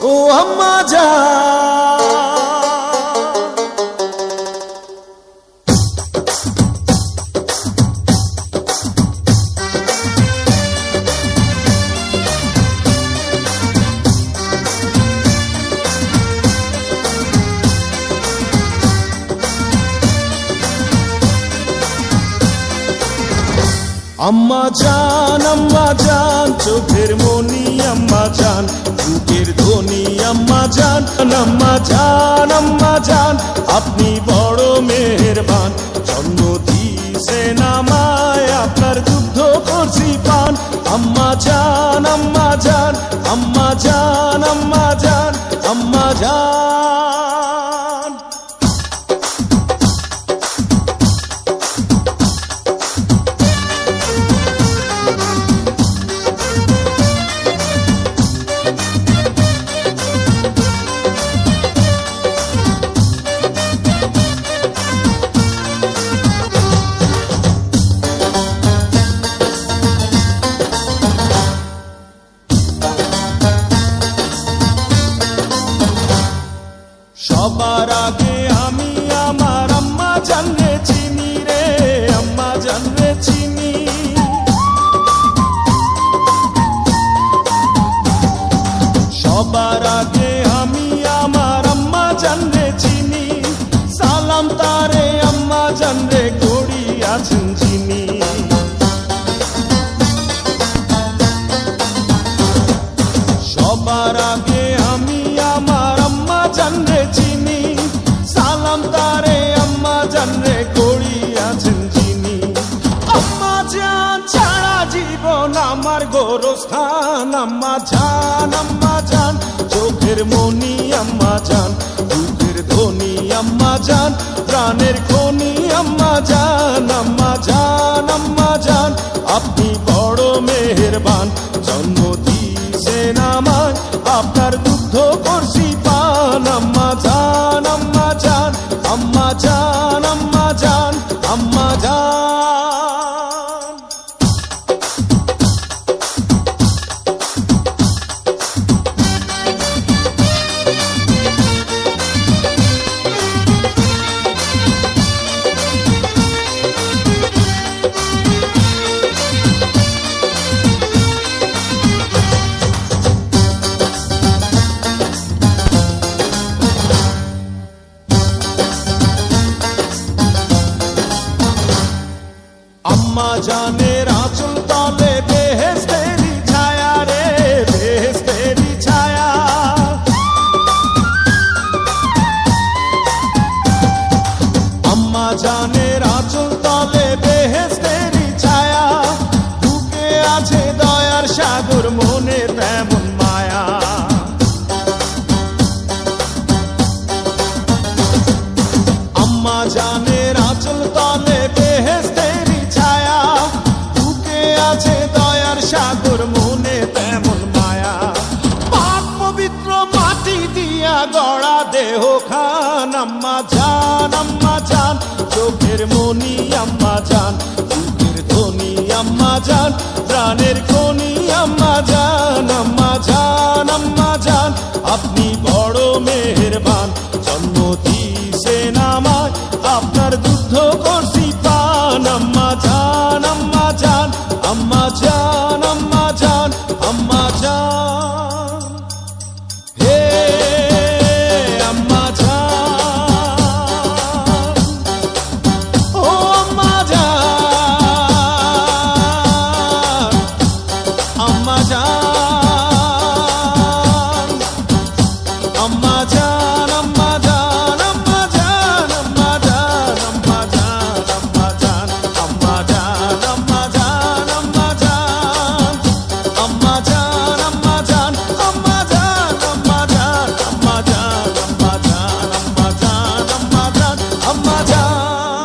ও আম্মা জান। আম্মা জান চোখের মনি আম্মা জান, বুকের ধ্বনি আম্মা জান। আম্মা জান আপনি বড় মেহেরবান, জন্ম দিয়েছেন আমায়, আপনার দুগ্ধ করছি পান। আম্মা জান আম্মা জান আম্মা জান আম্মা জান আম্মা জান। সবার আগে আমি আমার আম্মা জানরে চিনি রে, আম্মা জানরে চিনি। সবার আগে আমি আমার আম্মা জানরে চিনি, সালাম তারে আম্মা জানরে করি আছেন যিনি। সবার আগে আমি আমার আম্মা জানরে চিনি, সালাম তারে আম্মা জানরে করি আছেন যিনি। আম্মা জান ছাড়া জীবন আমার গোরস্থান। আম্মা জান চোখের মনি আম্মা জান, বুকের ধ্বনি আম্মা জান, প্রাণের খনি আম্মা জান। আম্মা জান আপনি বড় মেহেরবান, জন্ম দিয়েছেন আমায়, আপনার দুগ্ধ করছি পান। আম্মা জান আম্মা জান আম্মা জান আম্মা জান আম্মা জান। আম্মা জানের আঁচল তলে বেহেশতেরি ছায়া রে, বেহেশতেরি ছায়া। আম্মা জানের আঁচল তলে বেহেশতেরি ছায়া, বুকে আছে দয়ার সাগর, মনে তেমন মায়া। আম্মা জানের আঁচল তলে বেহেশতেরি ছায়া, বুকে আছে দয়ার সাগর, মনে তেমন মায়া। পাক পবিত্র মাটি দিয়া গড়া দেহ খান। আম্মা জান চোখের মনি আম্মা জান, বুকের ধ্বনি আম্মা জান, প্রাণের খনি আম্মা